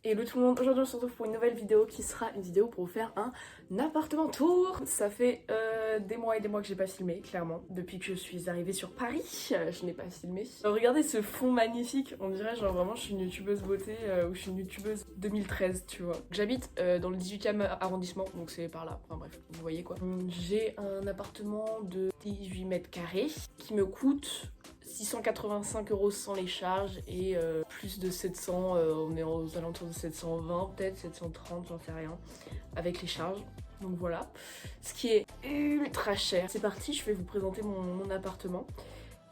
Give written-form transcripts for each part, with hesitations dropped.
Hello tout le monde, aujourd'hui on se retrouve pour une nouvelle vidéo qui sera une vidéo pour vous faire un appartement tour. Ça fait des mois et des mois que j'ai pas filmé, clairement. Depuis que je suis arrivée sur Paris, je n'ai pas filmé. Regardez ce fond magnifique, on dirait genre vraiment je suis une youtubeuse beauté ou je suis une youtubeuse 2013, tu vois. J'habite dans le 18e arrondissement, donc c'est par là, enfin bref, vous voyez quoi. J'ai un appartement de 18 mètres carrés qui me coûte 685 € sans les charges et plus de 700, on est aux alentours de 720 peut-être, 730, j'en sais rien, avec les charges. Donc voilà, ce qui est ultra cher. C'est parti, je vais vous présenter mon appartement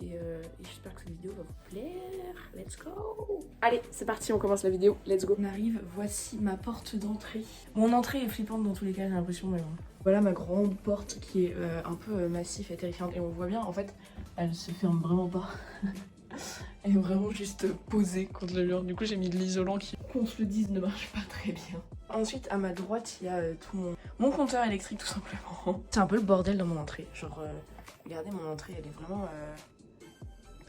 et j'espère que cette vidéo va vous plaire. Let's go! Allez, c'est parti, on commence la vidéo, let's go! On arrive, voici ma porte d'entrée. Mon entrée est flippante dans tous les cas, j'ai l'impression, mais bon. Voilà ma grande porte qui est un peu massif et terrifiante et on voit bien en fait elle se ferme vraiment pas. Elle est vraiment juste posée contre le mur. Du coup j'ai mis de l'isolant qui, qu'on se le dise, ne marche pas très bien. Ensuite à ma droite il y a tout mon compteur électrique tout simplement. C'est un peu le bordel dans mon entrée. Genre regardez mon entrée elle est vraiment...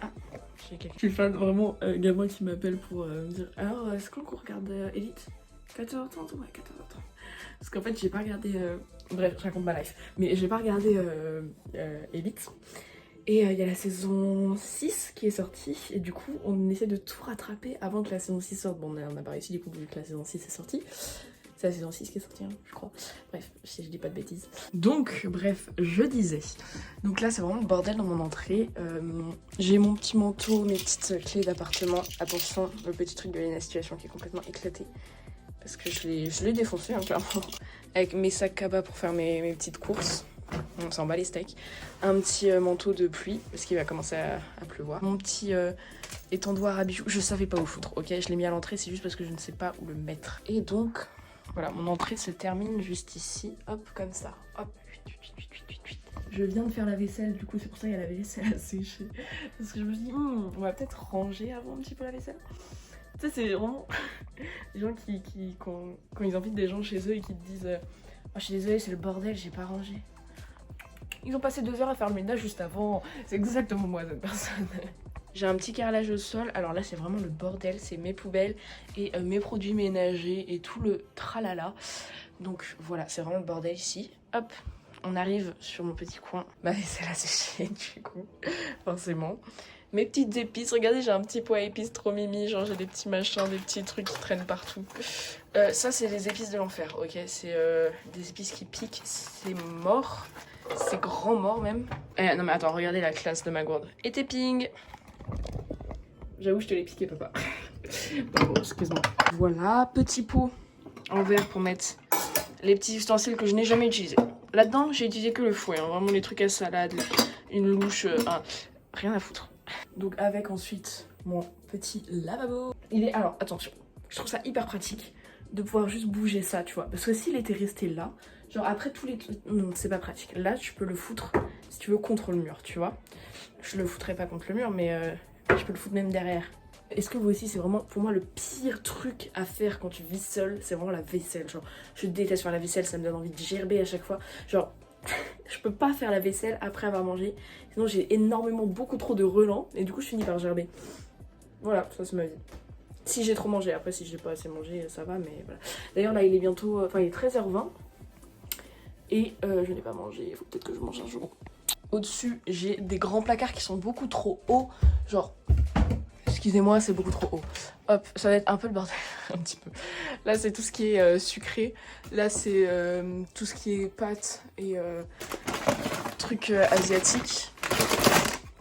Ah, j'ai quelqu'un. Je suis fan vraiment gamin qui m'appelle pour me dire alors est-ce qu'on regarde Elite 14h30? Ouais 14h30. Parce qu'en fait j'ai pas regardé... Bref, je raconte ma life. Mais j'ai pas regardé Elite. Et il y a la saison 6 qui est sortie. Et du coup, on essaie de tout rattraper avant que la saison 6 sorte. Bon, on a pas réussi du coup, vu que la saison 6 est sortie. C'est la saison 6 qui est sortie, hein, je crois. Bref, si je dis pas de bêtises. Donc, bref, je disais. Donc là, c'est vraiment le bordel dans mon entrée. J'ai mon petit manteau, mes petites clés d'appartement. Attention, le petit truc de la situation qui est complètement éclaté. Parce que je l'ai défoncé, hein, clairement. Avec mes sacs cabas pour faire mes petites courses. On s'en bat les steaks. Un petit manteau de pluie, parce qu'il va commencer à pleuvoir. Mon petit étendoir à bijoux. Je savais pas où foutre, ok? Je l'ai mis à l'entrée, c'est juste parce que je ne sais pas où le mettre. Et donc, voilà, mon entrée se termine juste ici. Hop, comme ça. Hop. Je viens de faire la vaisselle, du coup c'est pour ça qu'il y a la vaisselle à sécher. Parce que je me suis dit, on va peut-être ranger avant un petit peu la vaisselle. Tu sais, c'est vraiment les gens quand ils invitent des gens chez eux et qui te disent oh, je suis désolée, c'est le bordel, j'ai pas rangé. Ils ont passé 2 heures à faire le ménage juste avant. C'est exactement moi cette personne. J'ai un petit carrelage au sol. Alors là c'est vraiment le bordel, c'est mes poubelles et mes produits ménagers et tout le tralala. Donc voilà, c'est vraiment le bordel ici. Hop, on arrive sur mon petit coin. Ma vaisselle a séché du coup, forcément. Mes petites épices, regardez j'ai un petit pot à épices trop mimi, genre j'ai des petits machins, des petits trucs qui traînent partout. Ça c'est les épices de l'enfer, ok? C'est des épices qui piquent, c'est mort, c'est grand mort même. Non mais attends, regardez la classe de ma gourde. Et tapping. J'avoue je te l'ai piqué papa. Bon, excuse-moi. Voilà, petit pot en verre pour mettre les petits ustensiles que je n'ai jamais utilisés. Là-dedans j'ai utilisé que le fouet, hein, vraiment les trucs à salade, une louche, rien à foutre. Donc avec ensuite mon petit lavabo. Il est, alors attention, je trouve ça hyper pratique de pouvoir juste bouger ça, tu vois. Parce que s'il était resté là, genre après tous les... Non, c'est pas pratique. Là, tu peux le foutre, si tu veux, contre le mur, tu vois. Je le foutrais pas contre le mur, mais je peux le foutre même derrière. Est-ce que vous aussi, c'est vraiment pour moi le pire truc à faire quand tu vis seul, c'est vraiment la vaisselle. Genre, je déteste faire la vaisselle, ça me donne envie de gerber à chaque fois. Genre... je peux pas faire la vaisselle après avoir mangé, sinon j'ai énormément beaucoup trop de relents et du coup je finis par gerber. Voilà, ça c'est ma vie. Si j'ai trop mangé, après si j'ai pas assez mangé ça va, mais voilà. D'ailleurs là il est bientôt, enfin il est 13h20 et je n'ai pas mangé, il faut peut-être que je mange un jour. Au-dessus j'ai des grands placards qui sont beaucoup trop hauts, genre... Excusez-moi, c'est beaucoup trop haut. Hop, ça va être un peu le bordel, un petit peu. Là, c'est tout ce qui est sucré. Là, c'est tout ce qui est pâtes et trucs asiatiques.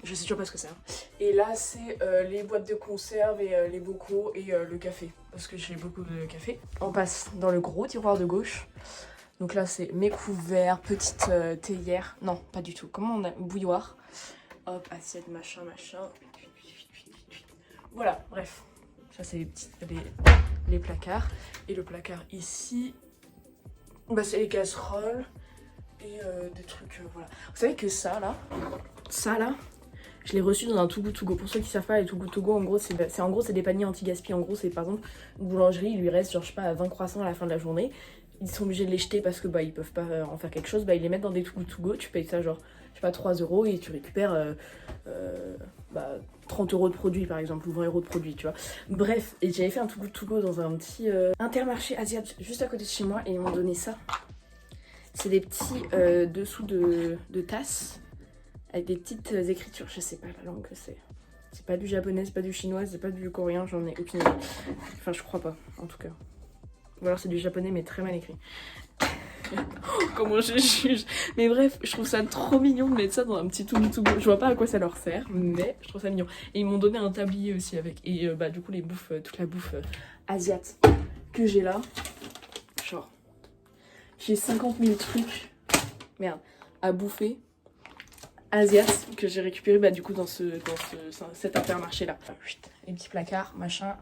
Je sais toujours pas ce que c'est. Hein. Et là, c'est les boîtes de conserve et les bocaux et le café. Parce que j'ai beaucoup de café. On passe dans le gros tiroir de gauche. Donc là, c'est mes couverts, petite théière. Non, pas du tout. Comment on a... Bouilloire. Hop, assiette, machin, machin. Voilà, bref. Ça, c'est les placards. Et le placard ici, bah, c'est les casseroles et des trucs, voilà. Vous savez que ça, là, je l'ai reçu dans un Too Good To Go. Pour ceux qui savent pas, les Too Good To Go, en gros, c'est des paniers anti-gaspi. En gros, c'est par exemple, une boulangerie, il lui reste, genre, je sais pas, 20 croissants à la fin de la journée. Ils sont obligés de les jeter parce que, bah, ils peuvent pas en faire quelque chose. Bah, ils les mettent dans des Too Good To Go. Tu payes ça, genre, je sais pas, 3 € et tu récupères 30 € de produits par exemple, ou 20 € de produits, tu vois. Bref, et j'avais fait un to go dans un petit Intermarché asiatique juste à côté de chez moi et ils m'ont donné ça. C'est des petits dessous de tasses avec des petites écritures, je sais pas la langue que c'est. C'est pas du japonais, c'est pas du chinois, c'est pas du coréen, j'en ai aucune idée. Enfin, je crois pas, en tout cas. Ou alors c'est du japonais, mais très mal écrit. Comment je juge. Mais bref, je trouve ça trop mignon de mettre ça dans un petit to go. Je vois pas à quoi ça leur sert, mais je trouve ça mignon. Et ils m'ont donné un tablier aussi avec. Et du coup, les bouffes, toute la bouffe asiate que j'ai là. Genre, j'ai 50 000 trucs, merde, à bouffer. Asiates que j'ai récupéré du coup dans cet Intermarché là. Les petits placards, machin.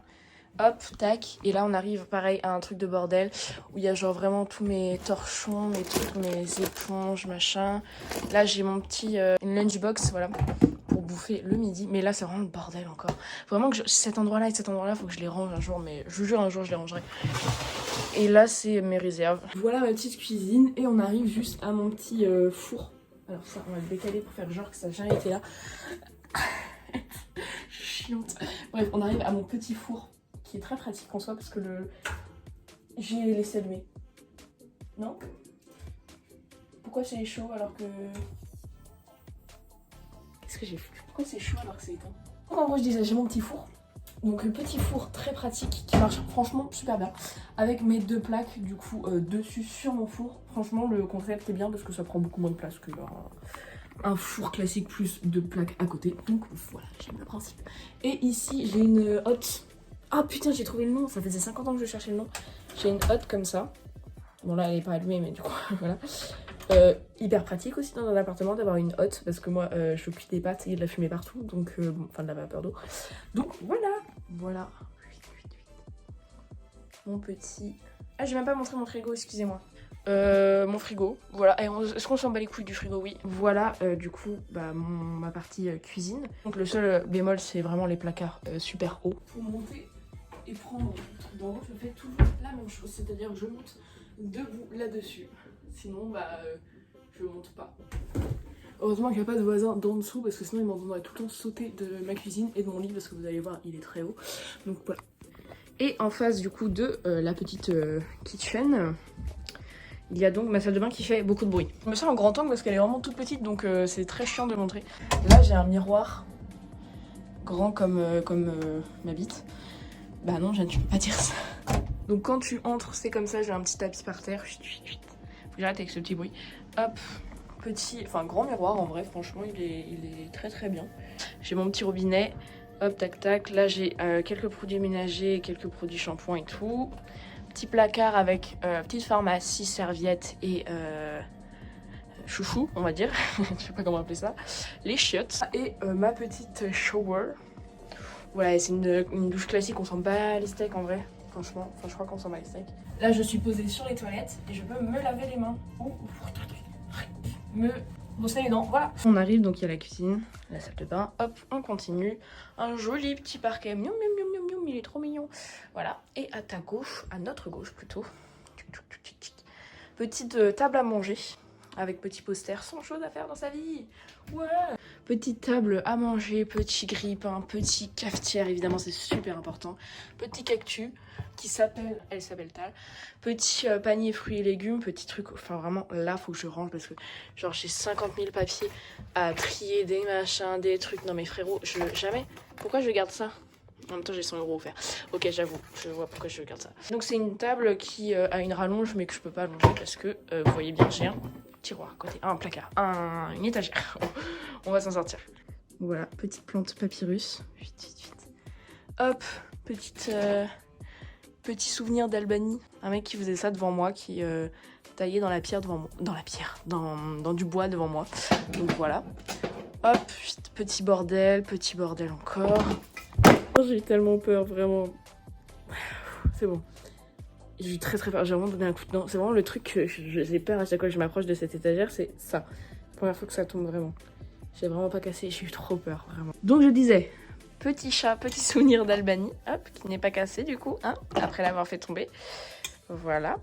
Hop, tac. Et là on arrive pareil à un truc de bordel où il y a genre vraiment tous mes torchons, mes trucs, mes éponges, machin. Là j'ai mon petit une lunchbox, voilà, pour bouffer le midi. Mais là c'est vraiment le bordel encore. Vraiment que cet endroit là et cet endroit là faut que je les range un jour, mais je vous jure un jour je les rangerai. Et là c'est mes réserves. Voilà ma petite cuisine et on arrive juste à mon petit four. Alors ça, on va le décaler pour faire genre que ça n'a jamais été là. Chiante. Bref, on arrive à mon petit four, qui est très pratique en soi, parce que j'ai laissé allumer. Non? Pourquoi c'est chaud alors que... Qu'est-ce que j'ai fait? Pourquoi c'est chaud alors que c'est éteint? Donc en gros, je disais, j'ai mon petit four. Donc petit four très pratique qui marche franchement super bien avec mes 2 plaques du coup dessus sur mon four. Franchement le concept est bien parce que ça prend beaucoup moins de place que un four classique plus 2 plaques à côté. Donc voilà, j'aime le principe. Et ici j'ai une hotte. Ah putain, j'ai trouvé le nom, ça faisait 50 ans que je cherchais le nom. J'ai une hotte comme ça. Bon là elle est pas allumée mais du coup voilà. Hyper pratique aussi dans un appartement d'avoir une hotte parce que moi je cuis des pâtes et il y a de la fumée partout, donc enfin de la vapeur d'eau. Donc voilà. Mon petit... Ah j'ai même pas montré mon frigo, excusez-moi. Mon frigo, voilà. Est-ce qu'on s'en bat les couilles du frigo? Oui. Voilà du coup ma partie cuisine. Donc le seul bémol c'est vraiment les placards super hauts. Pour monter et prendre le truc d'en haut, je fais toujours la même chose, c'est-à-dire que je monte debout là-dessus. Sinon je monte pas. Heureusement qu'il n'y a pas de voisin d'en dessous parce que sinon ils m'entendrait tout le temps sauter de ma cuisine et de mon lit parce que vous allez voir il est très haut. Donc voilà. Et en face du coup de la petite kitchen, il y a donc ma salle de bain qui fait beaucoup de bruit. Je me sens en grand angle parce qu'elle est vraiment toute petite donc c'est très chiant de montrer. Là j'ai un miroir grand comme ma bite. Bah non, je ne peux pas dire ça. Donc quand tu entres c'est comme ça, j'ai un petit tapis par terre. Faut que j'arrête avec ce petit bruit. Hop. Grand miroir en vrai, franchement il est très très bien. J'ai mon petit robinet, hop tac tac, là j'ai quelques produits ménagers, quelques produits shampoing et tout. Petit placard avec petite pharmacie, serviette et chouchou on va dire, je sais pas comment appeler ça. Les chiottes et ma petite shower. Voilà, c'est une douche classique, on s'en bat les steaks en vrai. Franchement, je crois qu'on s'en bat les steaks. Là je suis posée sur les toilettes et je peux me laver les mains. Me brosser les dents, voilà. On arrive donc il y a la cuisine, la salle de bain, hop, on continue. Un joli petit parquet, miam miam miam miam miam, il est trop mignon. Voilà, et à ta gauche, à notre gauche plutôt, petite table à manger avec petit poster, sans chose à faire dans sa vie. Ouais. Petite table à manger, petit grille-pain, petit cafetière, évidemment c'est super important. Petit cactus elle s'appelle Tal. Petit panier fruits et légumes, petit truc, enfin vraiment là faut que je range parce que genre j'ai 50 000 papiers à trier, des machins, des trucs. Non mais frérot, jamais. Pourquoi je garde ça? En même temps j'ai 100 € offerts. Ok, j'avoue, je vois pourquoi je garde ça. Donc c'est une table qui a une rallonge mais que je peux pas allonger parce que vous voyez bien j'ai un tiroir à côté, un placard, une étagère. On va s'en sortir. Voilà, petite plante papyrus. Vite. Hop, petit souvenir d'Albanie. Un mec qui faisait ça devant moi, qui taillait dans la pierre devant moi. Dans du bois devant moi. Donc voilà. Hop, petit bordel encore. J'ai tellement peur, vraiment. C'est bon. J'ai très peur, j'ai vraiment donné un coup de dent. C'est vraiment le truc que j'ai peur à chaque fois que je m'approche de cette étagère, c'est ça. Première fois que ça tombe vraiment. J'ai vraiment pas cassé, j'ai eu trop peur, vraiment. Donc je disais, petit chat, petit souvenir d'Albanie, hop, qui n'est pas cassé du coup, hein, après l'avoir fait tomber. Voilà.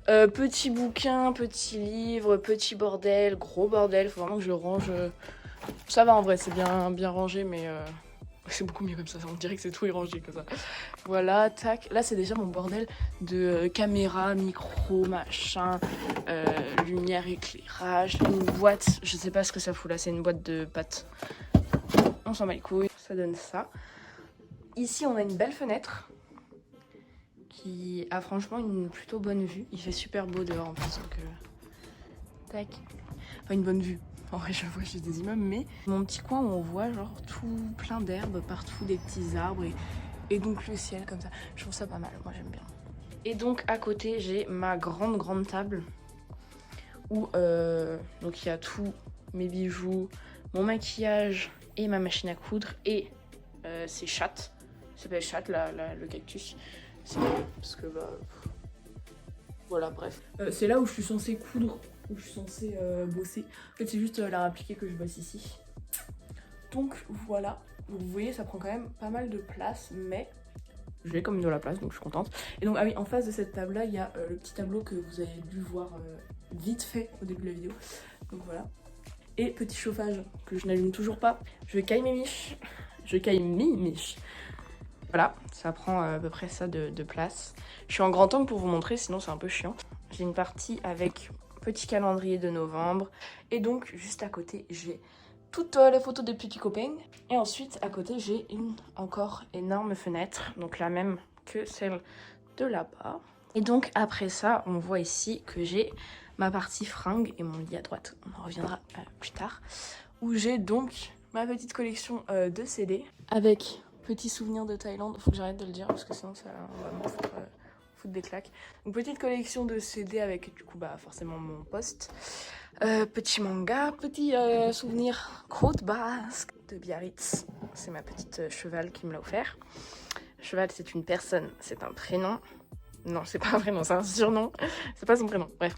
Petit bouquin, petit livre, petit bordel, gros bordel. Faut vraiment que je le range. Ça va en vrai, c'est bien rangé, mais c'est beaucoup mieux comme ça. On dirait que c'est tout est rangé comme ça. Voilà, tac. Là, c'est déjà mon bordel de caméra, micro, machin, lumière, éclairage, une boîte. Je sais pas ce que ça fout là, c'est une boîte de pâtes. On s'en bat les couilles, ça donne ça. Ici, on a une belle fenêtre qui a franchement une plutôt bonne vue. Il fait super beau dehors en plus, donc tac. Enfin, une bonne vue. En vrai, je vois juste des immeubles, mais mon petit coin où on voit genre tout plein d'herbes partout, des petits arbres et donc le ciel comme ça. Je trouve ça pas mal, moi j'aime bien. Et donc à côté, j'ai ma grande table où donc il y a tous mes bijoux, mon maquillage et ma machine à coudre et ces chattes. Ça s'appelle chatte, le cactus. C'est parce que bah voilà, bref. C'est là où je suis censée coudre, où je suis censée bosser. En fait, c'est juste la appliquée que je bosse ici. Donc voilà, vous voyez, ça prend quand même pas mal de place, mais j'ai comme de la place, donc je suis contente. Et donc, ah oui, en face de cette table-là, il y a le petit tableau que vous avez dû voir vite fait au début de la vidéo. Donc voilà. Et petit chauffage que je n'allume toujours pas. Je caille mes miches. Je caille mes miches. Voilà, ça prend à peu près ça de place. Je suis en grand angle pour vous montrer, sinon c'est un peu chiant. J'ai une partie avec petit calendrier de novembre. Et donc, juste à côté, j'ai toutes les photos des petits copains. Et ensuite, à côté, j'ai une encore énorme fenêtre. Donc la même que celle de là-bas. Et donc, après ça, on voit ici que j'ai ma partie fringues et mon lit à droite. On en reviendra plus tard. Où j'ai donc ma petite collection de CD. Avec petits souvenirs de Thaïlande. Faut que j'arrête de le dire parce que sinon, ça va me foutre des claques. Donc, petite collection de CD avec du coup, bah, forcément mon poste. Petit manga, petit souvenir côte basque de Biarritz. C'est ma petite cheval qui me l'a offert. Cheval, c'est une personne, c'est un prénom. Non, c'est pas un prénom, c'est un surnom. C'est pas son prénom. Bref.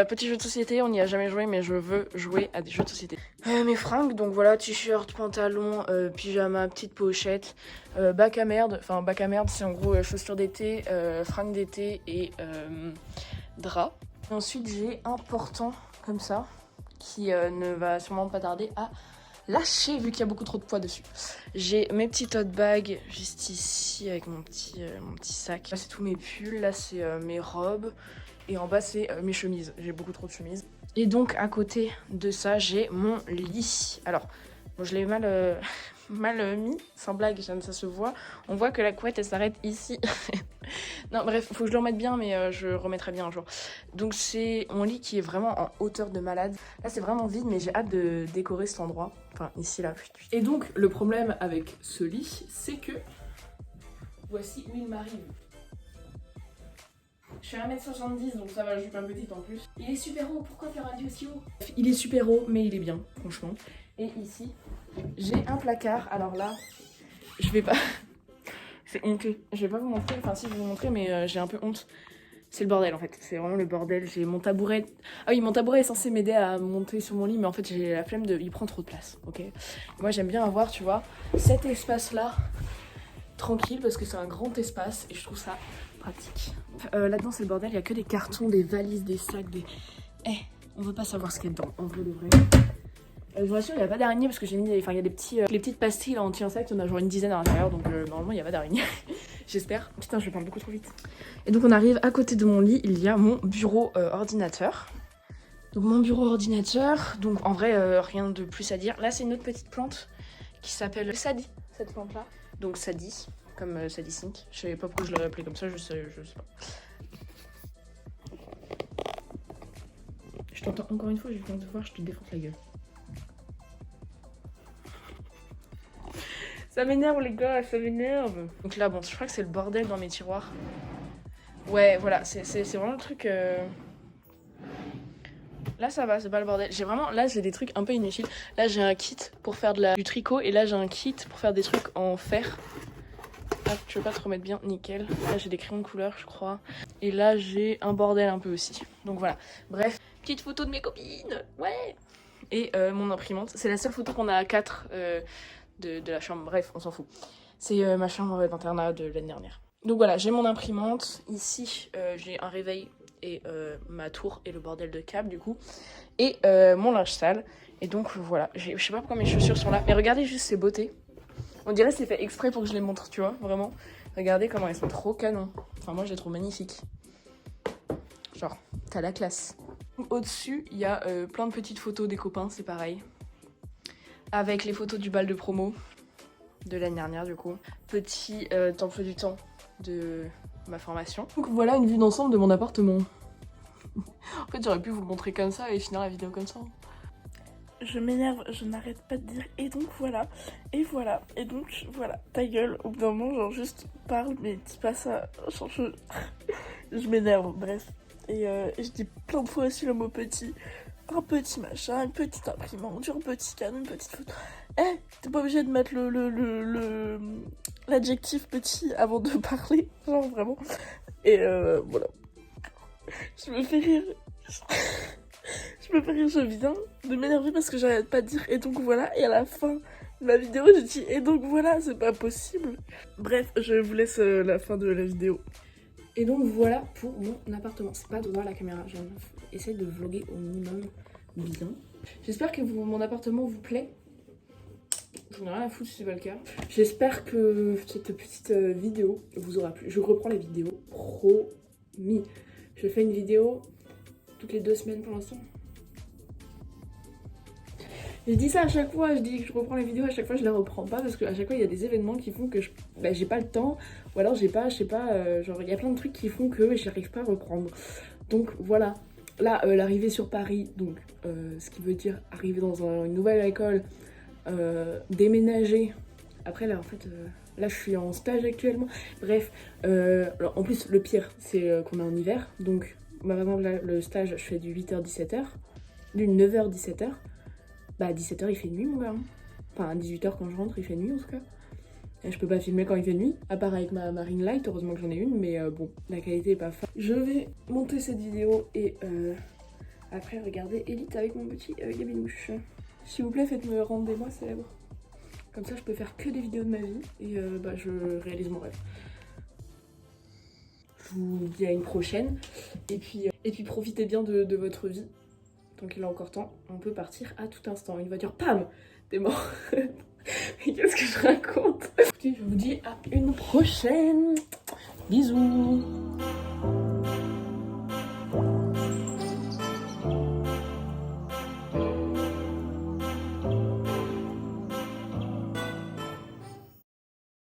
Petit jeu de société, on n'y a jamais joué, mais je veux jouer à des jeux de société. Mes fringues, donc voilà, t-shirt, pantalon, pyjama, petite pochette, bac à merde. Enfin, bac à merde, c'est en gros chaussures d'été, fringues d'été et drap. Ensuite, j'ai un portant comme ça qui ne va sûrement pas tarder à lâcher vu qu'il y a beaucoup trop de poids dessus. J'ai mes petits tote bags juste ici avec mon petit sac. Là, c'est tous mes pulls, là, c'est mes robes et en bas, c'est mes chemises. J'ai beaucoup trop de chemises. Et donc, à côté de ça, j'ai mon lit. Alors, bon, je l'ai mal mis, sans blague, ça se voit. On voit que la couette, elle s'arrête ici. Non, bref, faut que je le remette bien, mais je remettrai bien un jour. Donc, c'est mon lit qui est vraiment en hauteur de malade. Là, c'est vraiment vide, mais j'ai hâte de décorer cet endroit. Enfin, ici, là. Et donc, le problème avec ce lit, c'est que voici où il m'arrive. Je fais 1m70, donc ça va, je suis pas petite en plus. Il est super haut, pourquoi faire un lit aussi haut? Il est super haut, mais il est bien, franchement. Et ici, j'ai un placard. Alors là, je vais pas... C'est honteux. Je vais pas vous montrer, enfin si je vais vous montrer, mais j'ai un peu honte. C'est le bordel en fait, c'est vraiment le bordel. J'ai mon tabouret. Ah oui, mon tabouret est censé m'aider à monter sur mon lit, mais en fait j'ai la flemme de. Il prend trop de place, ok. Moi j'aime bien avoir, tu vois, cet espace là, tranquille, parce que c'est un grand espace et je trouve ça pratique. Là-dedans c'est le bordel, il y a que des cartons, des valises, des sacs, des. On veut pas savoir ce qu'il y a dedans, en vrai de vrai. Je vous rassure, il n'y a pas d'araignée parce que j'ai mis. Enfin, il y a des petits. Les petites pastilles anti-insectes, on a genre une dizaine à l'intérieur, donc normalement il n'y a pas d'araignée. J'espère. Putain, je parle beaucoup trop vite. Et donc on arrive à côté de mon lit, il y a mon bureau ordinateur. Donc mon bureau ordinateur, donc en vrai rien de plus à dire. Là c'est une autre petite plante qui s'appelle Sadie, cette plante là. Donc Sadie, comme Sadie Sink. Je savais pas pourquoi je l'avais appelée comme ça, je sais pas. Je t'entends encore une fois, je viens de te voir, je te défonce la gueule. Ça m'énerve les gars, ça m'énerve. Donc là bon, je crois que c'est le bordel dans mes tiroirs. Ouais voilà, c'est vraiment le truc... Là ça va, c'est pas le bordel. Là j'ai des trucs un peu inutiles. Là j'ai un kit pour faire du tricot et là j'ai un kit pour faire des trucs en fer. Ah, tu veux pas te remettre bien, nickel. Là j'ai des crayons de couleur je crois. Et là j'ai un bordel un peu aussi. Donc voilà, bref. Petite photo de mes copines, ouais. Et mon imprimante, c'est la seule photo qu'on a à 4 de la chambre, bref on s'en fout. C'est ma chambre d'internat de l'année dernière. Donc voilà, j'ai mon imprimante. Ici j'ai un réveil et ma tour et le bordel de câble du coup. Et mon linge sale. Et donc voilà, je sais pas pourquoi mes chaussures sont là. Mais regardez juste ces beautés. On dirait que c'est fait exprès pour que je les montre, tu vois, vraiment. Regardez comment elles sont trop canon. Enfin moi je les trouve magnifiques. Genre, t'as la classe. Au-dessus, il y a plein de petites photos des copains, c'est pareil. Avec les photos du bal de promo de l'année dernière du coup. Petit emploi du temps de ma formation. Donc voilà une vue d'ensemble de mon appartement. En fait j'aurais pu vous le montrer comme ça et finir la vidéo comme ça. Je m'énerve, je n'arrête pas de dire et donc voilà, et voilà, et donc voilà, ta gueule, au bout d'un moment genre juste parle mais dis pas ça, genre je m'énerve, bref. Et je dis plein de fois aussi le mot petit, un petit machin, une petite imprimante, un petit canon, une petite photo. Eh, t'es pas obligé de mettre l'adjectif petit avant de parler, genre vraiment. Et voilà. Je me fais rire. Je me fais rire, je viens de m'énerver parce que j'arrête pas de dire et donc voilà. Et à la fin de ma vidéo, je dis et donc voilà, c'est pas possible. Bref, je vous laisse la fin de la vidéo. Et donc voilà pour mon appartement. C'est pas devant la caméra, j'essaie de vlogger au minimum bien. J'espère que mon appartement vous plaît. J'en ai rien à foutre si c'est pas le cas. J'espère que cette petite vidéo vous aura plu. Je reprends les vidéos, promis. Je fais une vidéo toutes les 2 semaines pour l'instant. Je dis ça à chaque fois, je dis que je reprends les vidéos, à chaque fois je les reprends pas parce qu'à chaque fois il y a des événements qui font que j'ai pas le temps ou alors j'ai pas, je sais pas, genre il y a plein de trucs qui font que j'arrive pas à reprendre. Donc voilà, là l'arrivée sur Paris, donc ce qui veut dire arriver dans une nouvelle école, déménager. Après là en fait, là je suis en stage actuellement. Bref, alors, en plus le pire c'est qu'on est en hiver, donc par exemple là le stage je fais du 8h-17h, du 9h-17h. Bah à 17h il fait nuit mon gars. Enfin à 18h quand je rentre il fait nuit en tout cas. Et je peux pas filmer quand il fait nuit, à part avec ma ring light, heureusement que j'en ai une, mais bon, la qualité est pas folle. Je vais monter cette vidéo et après regarder Elite avec mon petit gabinouche. S'il vous plaît faites-me rendre des mois célèbres. Comme ça je peux faire que des vidéos de ma vie et bah je réalise mon rêve. Je vous dis à une prochaine et puis profitez bien de votre vie. Tant qu'il a encore temps, on peut partir à tout instant. Une voiture, pam, t'es mort. Mais qu'est-ce que je raconte? Écoutez, je vous dis à une prochaine. Bisous.